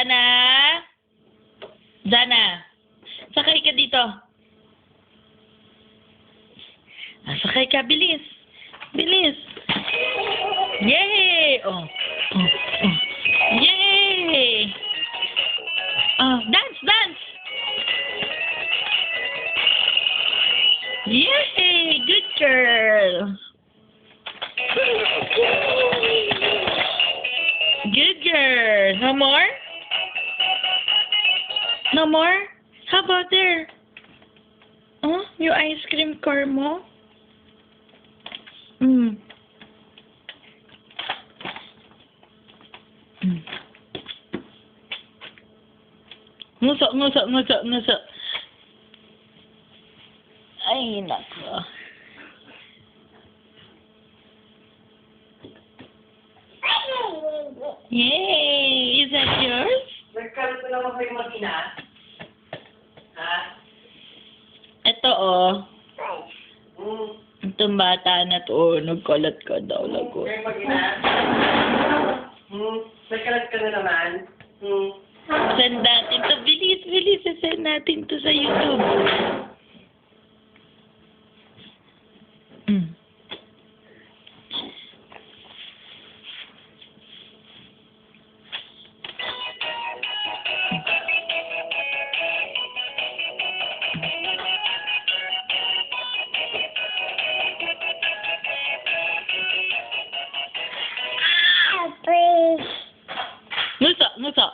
Jana? Jana, sakay ka dito. Sakay ka, bilis. Bilis. Yay! Oh. Yay! Dance, dance! Yay! Good girl! Good girl! No more? No more? How about there? Oh, yung ice cream car mo? Nguso, nguso, nguso, nguso. Ay, nako. Yay! Is that yours? Nagkaroon ko naman kayo mag-ina. Ha? Ito, oh. Itong bata na to, nagkalat ka daw, lago. Kayo mag-ina. Nagkalat ka na naman. Send natin to. Bilis, bilis. Send natin to sa YouTube. Nguso, nguso.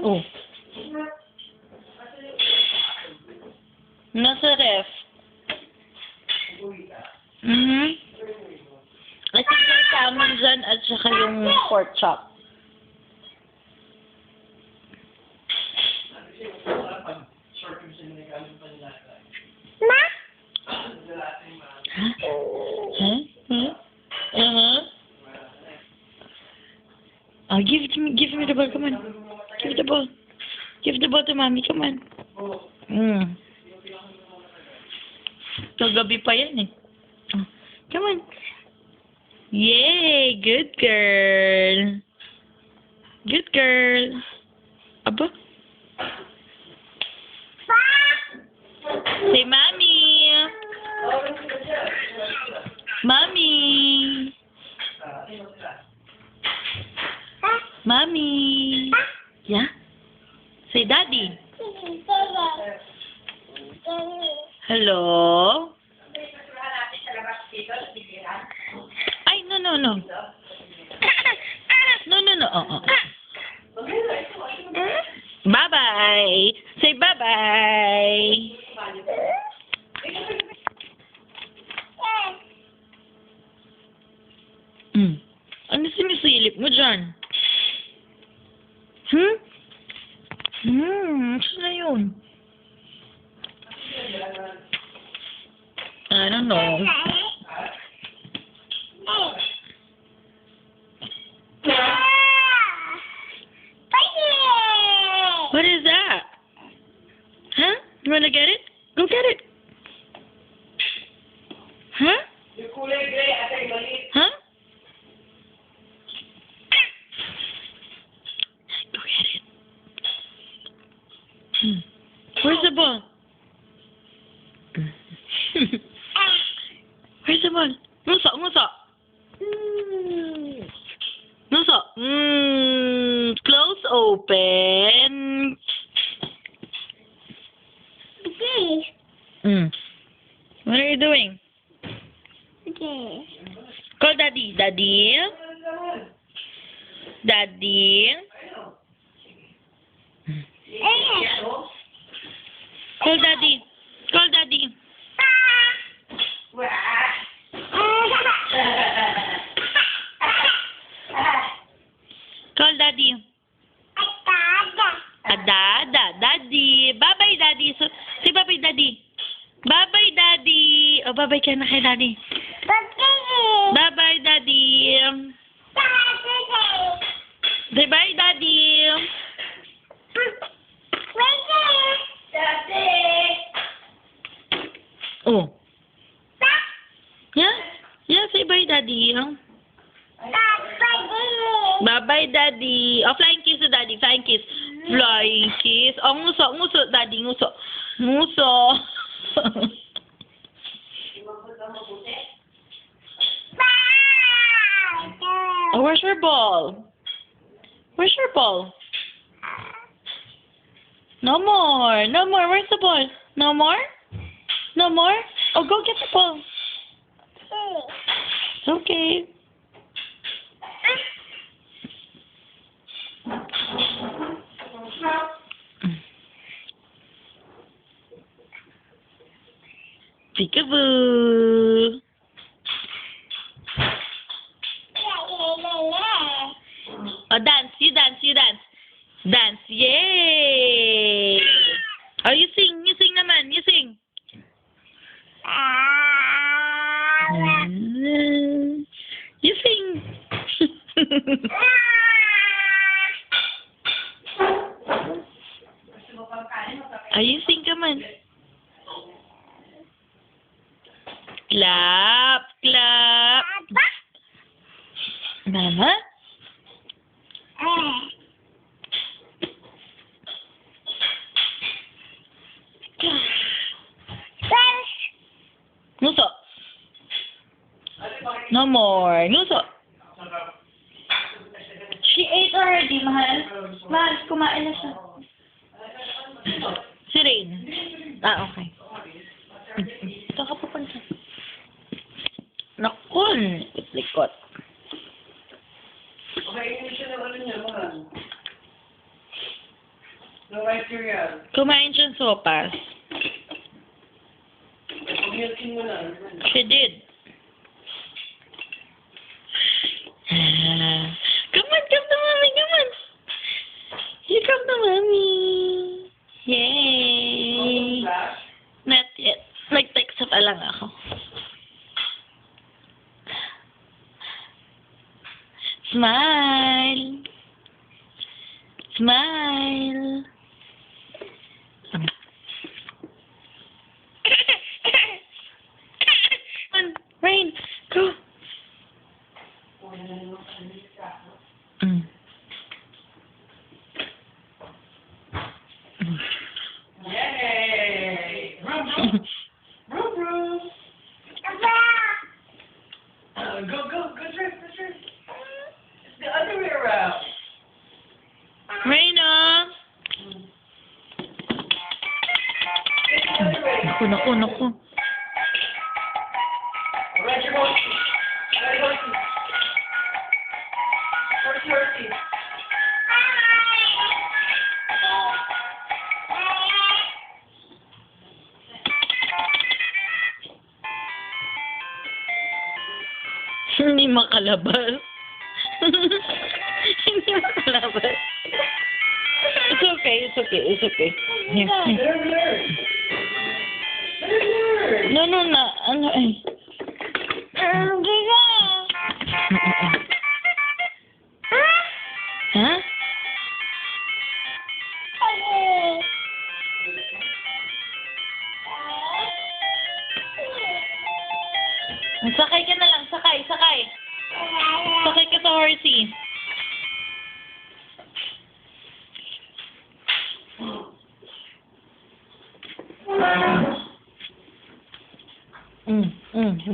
Oh. Nasa ref. At yung salmon dyan at saka yung pork chop. Give me the ball, come on. Give the ball. Give the ball to mommy, come on. Kagabi pa yan eh. Come on. Yay! Good girl. Good girl. Aba? Say mommy. Mommy. Mommy. Yeah? Say daddy. Hello? Ay, no, no, no. No, no, no. Bye-bye. Say bye-bye. Ano sinisilip mo dyan? Saan na yun? I don't know. What is that? Huh? You wanna get it? Go get it. Huh? Huh? Go get it. Where's the ball? Where's the ball? Nguso, nguso. Nguso. Close, open. What are you doing? Okay. Call daddy. Daddy? Daddy? Call daddy. Call daddy. Call daddy. Dada. Daddy. Bye-bye, daddy. So, say bye-bye, daddy. Bye-bye, daddy. Oh, bye-bye ka na kay daddy. Bye-bye, daddy. Say bye, daddy. Oh. Bye-bye, Daddy. Huh? Bye-bye, Daddy. Oh, flying kiss to Daddy. Flying kiss. Flying kiss. Oh, nguso. Nguso, Daddy. Nguso. Nguso. Oh, where's your ball? Where's your ball? No more. No more. Where's the ball? No more? No more? Oh, go get the ball. It's okay. Peekaboo. Oh, dance. You dance. You dance. Dance. Yay! Oh, you sing. You sing naman. You sing. You sing. Oh, you sing ka man. Clap. Clap. Mama? Nguso. No more. Nguso. She ate already, mahal. Mahal, kumain na siya. Si Rain. Ah, okay. Ito ka pupunta. Nakun. Likot. Okay, hindi siya na niya, mahal. No rice cereal. Kumain siya ng sopas. Pag-milkin mo na. She did. Come on, come to mommy, come on. You come to mommy. Yay. Not yet. Nag-text pa lang ako. Smile. Smile. Rain, go. Yay! Vroom, vroom. Vroom, vroom. Go, go, go drift, go drift. It's the other way around. Raina. It's the other way. Naku, naku, naku. Alright, you're going. Alright, going. Horsey, horsey. Hindi makalabas. Hindi makalabas. It's okay, it's okay, it's okay. Here. Let her learn. Let her learn. No, no, na. Ano eh. Ha? Sakay ka na lang, sakay, sakay. Sakay ka sa horsey.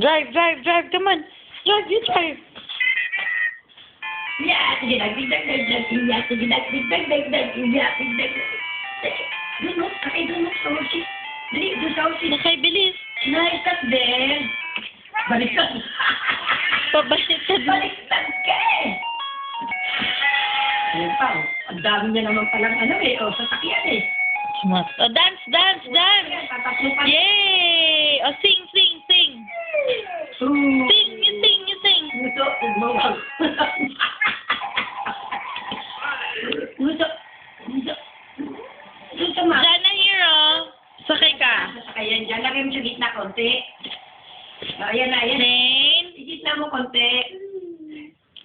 Drive, drive, drive, come on. Drive, you drive. Yeah, sige, nagdigdag. Doon mo, sakay doon mo sa horsey. Dali, doon sa horsey. Sakay, bilis. Naikat din. Baliktad. Pabaliktad. Baliktad ka eh. Ayun pa, oh. Ang dami niya naman palang ano eh. O, sasakyan eh. Smart. Oh, dance, dance, dance. Ayan, tatatlo pa. Yay! Oh, sing, sing, sing. Ooh. Sing, you sing, you sing. Gusto, umawag. Gusto. Gusto ma. Jana Hero. Sakay ka. Sasakayan dyan. Lagay mo sa gitna konti. Ayan na, ayan. Rain. Sa gitna mo konti.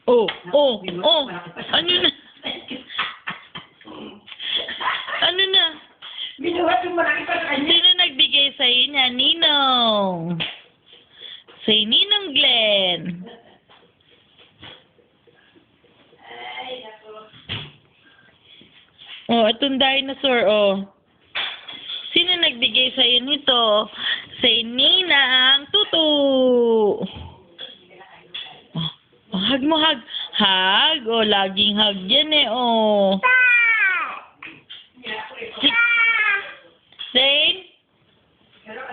Oh, oh, oh. Ano na? Ano na? Binuhat yung malaki pa sa kanya. Sino nagbigay sa'yo niya? Ninong. Say Ninong Glenn. Oh, itong dinosaur, oh. Sino nagbigay sa'yo nito? Si Ninang Tutu. Oh, hug mo, hug. Hug. Oh, laging hug yan eh, oh.